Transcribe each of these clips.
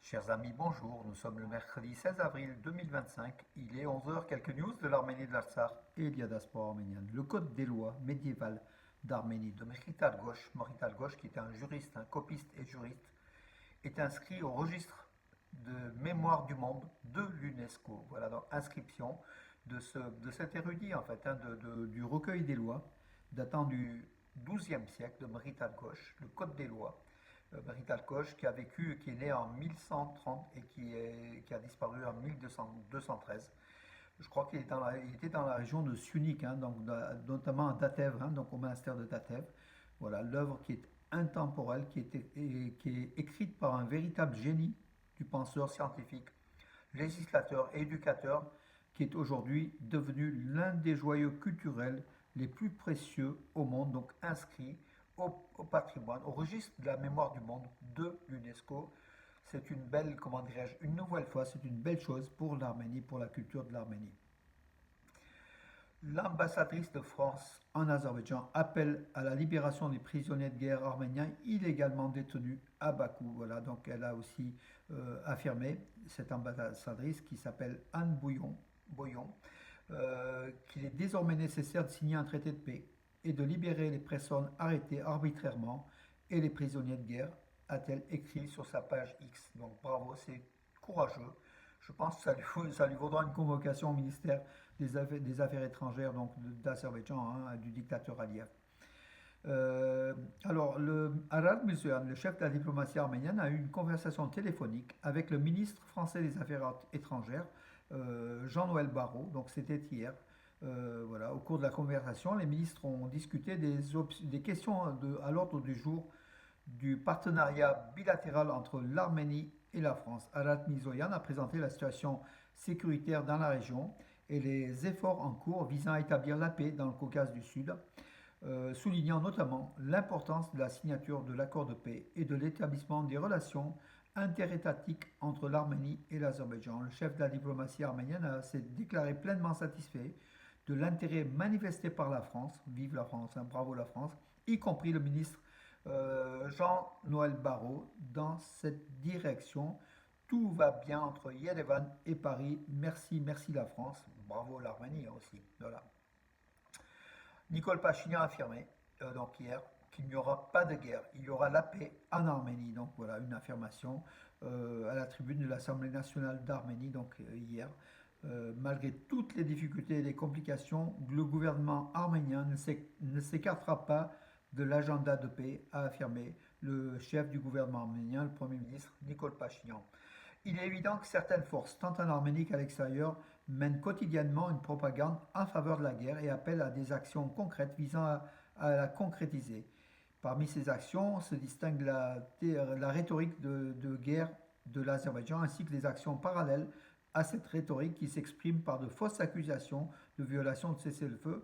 Chers amis, bonjour. Nous sommes le mercredi 16 avril 2025. Il est 11 heures. Quelques news de l'Arménie de l'Artsakh et de la diaspora arménienne. Le code des lois médiévales d'Arménie de Merital Ghosh, qui était un juriste, un copiste et juriste, est inscrit au registre de mémoire du monde de l'UNESCO. Voilà, donc inscription de cet érudit, en fait, du recueil des lois datant du XIIe siècle de Merital Ghosh, le code des lois. Merital Koch, qui a vécu, qui est né en 1130 et qui a disparu en 1213. Je crois qu'il il était dans la région de Sunik, hein, donc, notamment à Datev, hein, donc au monastère de Datev. Voilà, l'œuvre qui est intemporelle, qui est écrite par un véritable génie du penseur scientifique, législateur et éducateur, qui est aujourd'hui devenu l'un des joyaux culturels les plus précieux au monde, donc inscrit au patrimoine, au registre de la mémoire du monde de l'UNESCO. C'est une belle, comment dirais-je, une nouvelle fois, c'est une belle chose pour l'Arménie, pour la culture de l'Arménie. L'ambassadrice de France en Azerbaïdjan appelle à la libération des prisonniers de guerre arméniens illégalement détenus à Bakou. Voilà, donc elle a aussi affirmé, cette ambassadrice qui s'appelle Anne Boyon, qu'il est désormais nécessaire de signer un traité de paix et de libérer les personnes arrêtées arbitrairement et les prisonniers de guerre, a-t-elle écrit sur sa page X. Donc bravo, c'est courageux. Je pense que ça lui vaudra une convocation au ministère des Affaires étrangères d'Azerbaïdjan, hein, du dictateur Aliyev. Alors, Arad Mirzoyan, le chef de la diplomatie arménienne, a eu une conversation téléphonique avec le ministre français des Affaires étrangères, Jean-Noël Barrot. Donc, c'était hier. Voilà, au cours de la conversation, les ministres ont discuté des questions à l'ordre du jour du partenariat bilatéral entre l'Arménie et la France. Arat Mirzoyan a présenté la situation sécuritaire dans la région et les efforts en cours visant à établir la paix dans le Caucase du Sud, soulignant notamment l'importance de la signature de l'accord de paix et de l'établissement des relations interétatiques entre l'Arménie et l'Azerbaïdjan. Le chef de la diplomatie arménienne s'est déclaré pleinement satisfait de l'intérêt manifesté par la France, vive la France, hein, bravo la France, y compris le ministre Jean-Noël Barrot, dans cette direction. Tout va bien entre Yerevan et Paris. Merci, merci la France. Bravo l'Arménie aussi. Voilà. Nicole Pachinian a affirmé, donc hier, qu'il n'y aura pas de guerre, il y aura la paix en Arménie. Donc voilà, une affirmation à la tribune de l'Assemblée nationale d'Arménie, donc hier. Malgré toutes les difficultés et les complications, le gouvernement arménien ne s'écartera pas de l'agenda de paix, a affirmé le chef du gouvernement arménien, le Premier ministre Nicole Pachinian. Il est évident que certaines forces, tant en Arménie qu'à l'extérieur, mènent quotidiennement une propagande en faveur de la guerre et appellent à des actions concrètes visant à la concrétiser. Parmi ces actions se distingue la rhétorique de guerre de l'Azerbaïdjan ainsi que les actions parallèles à cette rhétorique qui s'exprime par de fausses accusations de violation de cessez-le-feu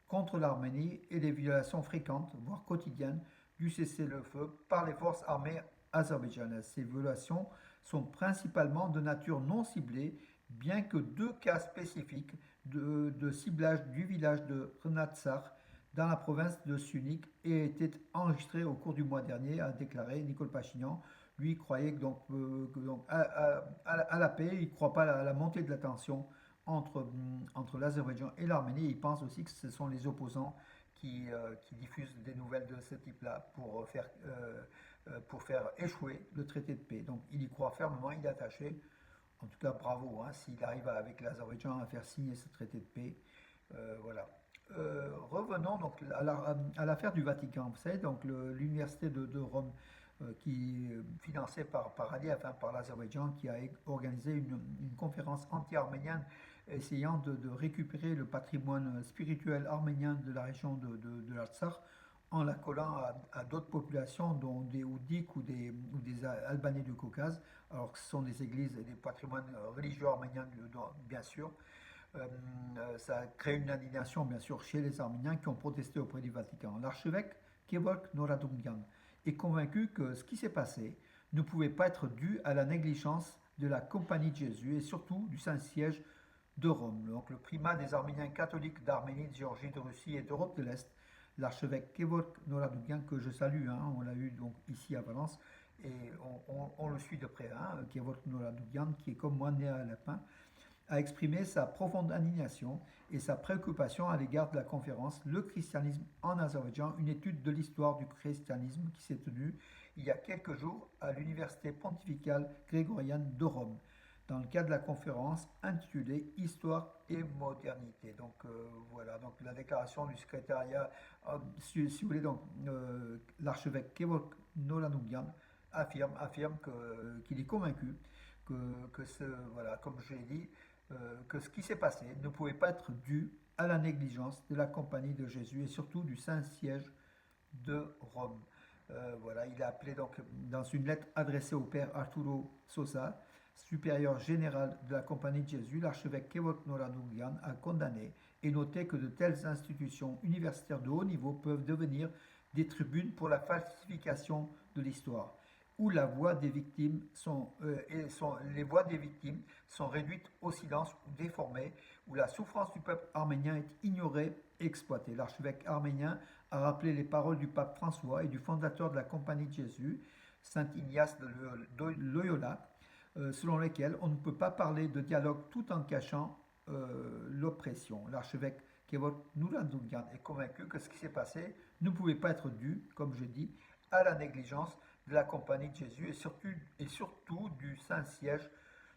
contre l'Arménie et des violations fréquentes, voire quotidiennes, du cessez-le-feu par les forces armées azerbaïdjanaises. Ces violations sont principalement de nature non ciblée, bien que deux cas spécifiques de ciblage du village de Rnatsar dans la province de Sunik aient été enregistrés au cours du mois dernier, a déclaré Nicole Pachinian. Lui croyait à la paix, il ne croit pas à la montée de la tension entre l'Azerbaïdjan et l'Arménie. Il pense aussi que ce sont les opposants qui diffusent des nouvelles de ce type-là pour faire échouer le traité de paix. Donc il y croit fermement, il est attaché. En tout cas, bravo, hein, s'il arrive avec l'Azerbaïdjan à faire signer ce traité de paix. Voilà. Revenons donc à l'affaire du Vatican. Vous savez, donc l'université de Rome, qui est financée par Aliyev, enfin, par l'Azerbaïdjan, qui a organisé une conférence anti-arménienne essayant de récupérer le patrimoine spirituel arménien de la région de l'Artsakh en la collant à d'autres populations, dont des Oudiks ou des Albanais du Caucase, alors que ce sont des églises et des patrimoines religieux arméniens, bien sûr. Ça a créé une indignation, bien sûr, chez les Arméniens qui ont protesté auprès du Vatican. L'archevêque Kevork Noradumyan est convaincu que ce qui s'est passé ne pouvait pas être dû à la négligence de la Compagnie de Jésus et surtout du Saint-Siège de Rome. Donc le primat des Arméniens catholiques d'Arménie, de Géorgie, de Russie et d'Europe de l'Est, l'archevêque Kevork Noradumyan, que je salue, hein, on l'a eu donc ici à Valence, et on le suit de près, hein, Kevork Noradougian, qui est comme moi né à Lapin, a exprimé sa profonde indignation et sa préoccupation à l'égard de la conférence Le christianisme en Azerbaïdjan, une étude de l'histoire du christianisme qui s'est tenue il y a quelques jours à l'université pontificale grégorienne de Rome, dans le cadre de la conférence intitulée Histoire et modernité. Donc voilà, donc la déclaration du secrétariat, si vous voulez, donc l'archevêque Kevork Noranougian affirme qu'il est convaincu voilà, comme je l'ai dit, que ce qui s'est passé ne pouvait pas être dû à la négligence de la compagnie de Jésus et surtout du Saint-Siège de Rome. Voilà, il a appelé donc dans une lettre adressée au père Arturo Sosa, supérieur général de la compagnie de Jésus, l'archevêque Kevork Noranougian a condamné et noté que de telles institutions universitaires de haut niveau peuvent devenir des tribunes pour la falsification de l'histoire, où les voix des victimes sont réduites au silence ou déformées, où la souffrance du peuple arménien est ignorée et exploitée. L'archevêque arménien a rappelé les paroles du pape François et du fondateur de la Compagnie de Jésus, Saint Ignace de Loyola, selon lesquelles on ne peut pas parler de dialogue tout en cachant l'oppression. L'archevêque Kevork Noranougian est convaincu que ce qui s'est passé ne pouvait pas être dû, comme je dis, à la négligence de la Compagnie de Jésus et surtout du Saint-Siège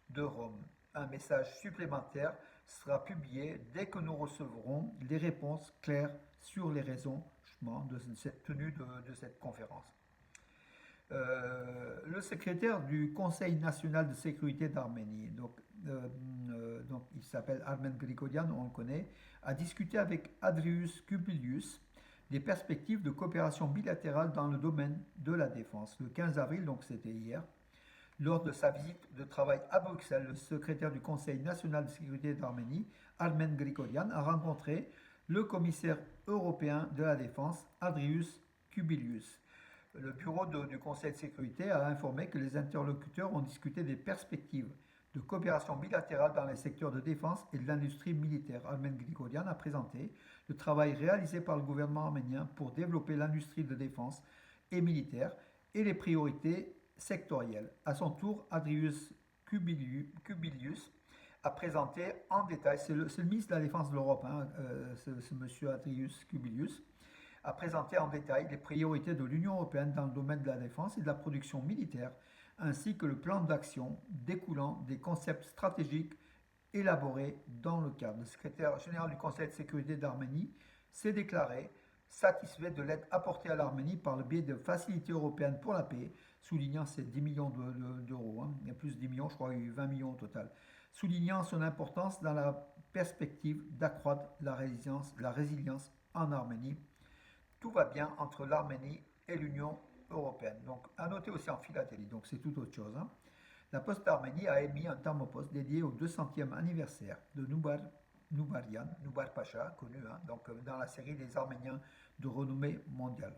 de Rome. Un message supplémentaire sera publié dès que nous recevrons les réponses claires sur les raisons de cette tenue de cette conférence. Le secrétaire du Conseil national de sécurité d'Arménie, donc il s'appelle Armen Grigorian, on le connaît, a discuté avec Adrius Kubilius des perspectives de coopération bilatérale dans le domaine de la défense. Le 15 avril, donc c'était hier, lors de sa visite de travail à Bruxelles, le secrétaire du Conseil national de sécurité d'Arménie, Armen Grigorian, a rencontré le commissaire européen de la défense, Adrius Kubilius. Le bureau du Conseil de sécurité a informé que les interlocuteurs ont discuté des perspectives de coopération bilatérale dans les secteurs de défense et de l'industrie militaire. Armen Grigorian a présenté le travail réalisé par le gouvernement arménien pour développer l'industrie de défense et militaire et les priorités sectorielles. À son tour, Adrius Kubilius a présenté en détail, c'est le ministre de la Défense de l'Europe, hein, ce monsieur Adrius Kubilius, a présenté en détail les priorités de l'Union européenne dans le domaine de la défense et de la production militaire, ainsi que le plan d'action découlant des concepts stratégiques élaborés dans le cadre. Le secrétaire général du Conseil de sécurité d'Arménie s'est déclaré satisfait de l'aide apportée à l'Arménie par le biais de facilités européennes pour la paix, soulignant ces 10 millions d'euros, hein. Il y a plus de 10 millions, je crois, il y a eu 20 millions au total, soulignant son importance dans la perspective d'accroître la résilience en Arménie. Tout va bien entre l'Arménie et l'Union européenne. Donc, à noter aussi en philatélie, donc c'est tout autre chose, hein. La Poste d'Arménie a émis un thermopost dédié au 200e anniversaire de Noubar Pacha, connu, hein, donc, dans la série des Arméniens de renommée mondiale.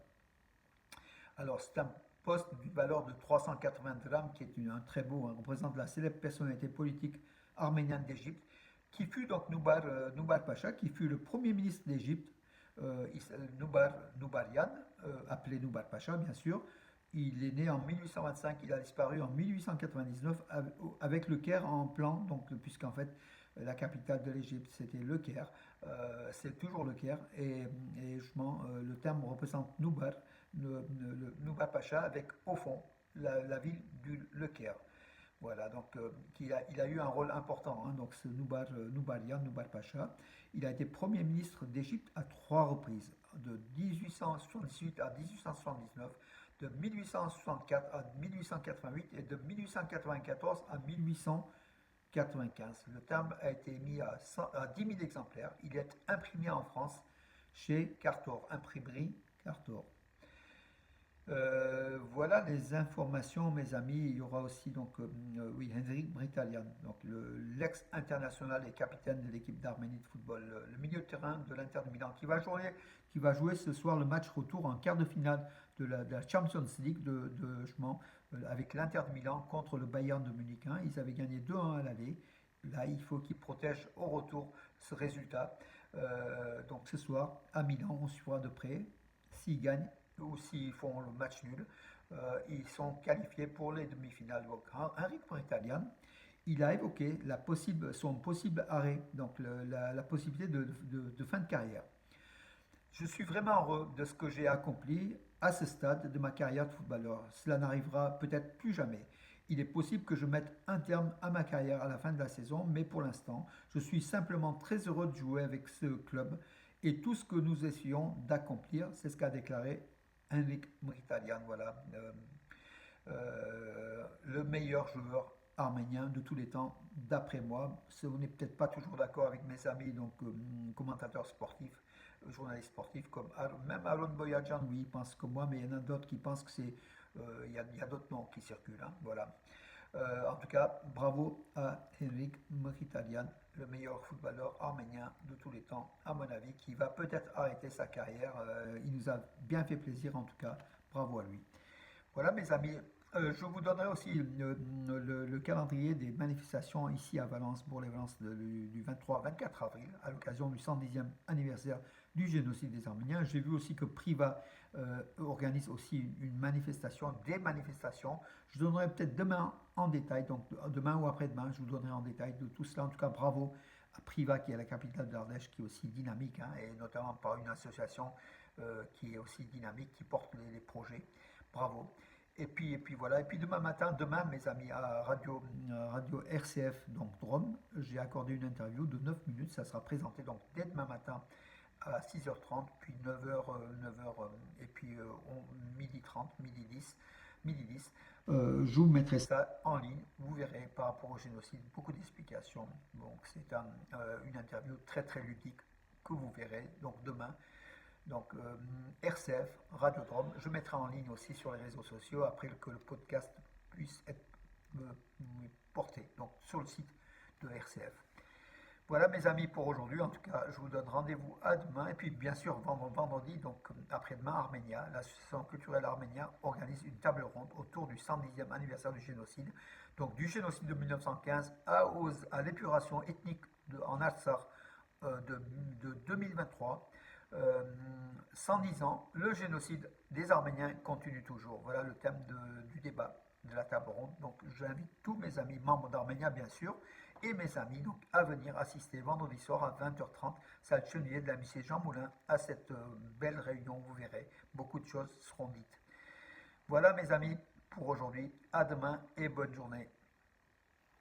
Alors, c'est un poste d'une valeur de 380 drachmes, qui est un très beau, hein, représente la célèbre personnalité politique arménienne d'Égypte, qui fut donc Noubar Pacha, qui fut le premier ministre d'Égypte, Noubarian, appelé Noubar Pacha, bien sûr. Il est né en 1825, il a disparu en 1899 avec le Caire en plan, donc, puisqu'en fait la capitale de l'Égypte c'était le Caire, c'est toujours le Caire, et justement le terme représente Noubar, Noubar Pacha, avec au fond la ville du Le Caire. Voilà, donc il a eu un rôle important, hein, donc ce Noubar Pacha. Il a été Premier ministre d'Égypte à 3 reprises, de 1878 à 1879, de 1864 à 1888 et de 1894 à 1895. Le terme a été émis à 10 000 exemplaires. Il est imprimé en France chez Cartor, imprimerie Cartor. Voilà les informations, mes amis. Il y aura aussi donc oui, Henrik Mkhitaryan, donc l'ex-international et capitaine de l'équipe d'Arménie de football, le milieu de terrain de l'Inter de Milan, qui va jouer ce soir le match retour en quart de finale de la Champions League avec l'Inter de Milan contre le Bayern de Munich, hein. Ils avaient gagné 2-1 à l'aller. Là, il faut qu'ils protègent au retour ce résultat. Donc ce soir, à Milan, on suivra de près s'ils gagnent ou s'ils font le match nul. Ils sont qualifiés pour les demi-finales. Donc, Henrik Mkhitaryan, il a évoqué son possible arrêt, donc la possibilité de fin de carrière. Je suis vraiment heureux de ce que j'ai accompli à ce stade de ma carrière de footballeur. Cela n'arrivera peut-être plus jamais. Il est possible que je mette un terme à ma carrière à la fin de la saison, mais pour l'instant, je suis simplement très heureux de jouer avec ce club et tout ce que nous essayons d'accomplir, c'est ce qu'a déclaré Henrik Mkhitaryan. Voilà, le meilleur joueur arménien de tous les temps, d'après moi. On n'est peut-être pas toujours d'accord avec mes amis, donc commentateurs sportifs, journalistes sportifs, comme même Alon Boyajan, oui, il pense comme moi, mais il y en a d'autres qui pensent que c'est. Il y a d'autres noms qui circulent, hein, voilà. En tout cas, bravo à Henrik Mkhitaryan, le meilleur footballeur arménien de tous les temps, à mon avis, qui va peut-être arrêter sa carrière. Il nous a bien fait plaisir, en tout cas, bravo à lui. Voilà, mes amis. Je vous donnerai aussi le calendrier des manifestations ici à Valence, pour les Valences du 23-24 avril, à l'occasion du 110e anniversaire du génocide des Arméniens. J'ai vu aussi que Priva organise aussi une manifestation, des manifestations. Je donnerai peut-être demain en détail, donc demain ou après-demain, je vous donnerai en détail de tout cela. En tout cas, bravo à Priva, qui est la capitale de l'Ardèche, qui est aussi dynamique, hein, et notamment par une association qui est aussi dynamique, qui porte les projets. Bravo. Et puis voilà. Et puis demain matin, demain, mes amis, à Radio RCF, donc Drôme, j'ai accordé une interview de 9 minutes. Ça sera présenté donc dès demain matin à 6h30, puis 9h, 9h et puis 12h30, midi 10. Je vous mettrai ça en ligne. Vous verrez par rapport au génocide beaucoup d'explications. Donc c'est une interview très très ludique que vous verrez donc demain. Donc RCF, Radiodrome, je mettrai en ligne aussi sur les réseaux sociaux après que le podcast puisse être euh, porté, donc sur le site de RCF. Voilà mes amis pour aujourd'hui, en tout cas je vous donne rendez-vous à demain, et puis bien sûr vendredi, donc après-demain, Arménia, l'association culturelle Arménia organise une table ronde autour du 110e anniversaire du génocide, donc du génocide de 1915 à l'épuration ethnique en Artsakh de 2023. 110 ans, le génocide des Arméniens continue toujours. Voilà le thème du débat de la table ronde. Donc j'invite tous mes amis membres d'Arménia, bien sûr, et mes amis donc, à venir assister vendredi soir à 20h30, salle Chenevier de la Musée Jean Moulin, à cette belle réunion. Vous verrez, beaucoup de choses seront dites. Voilà mes amis pour aujourd'hui. À demain et bonne journée.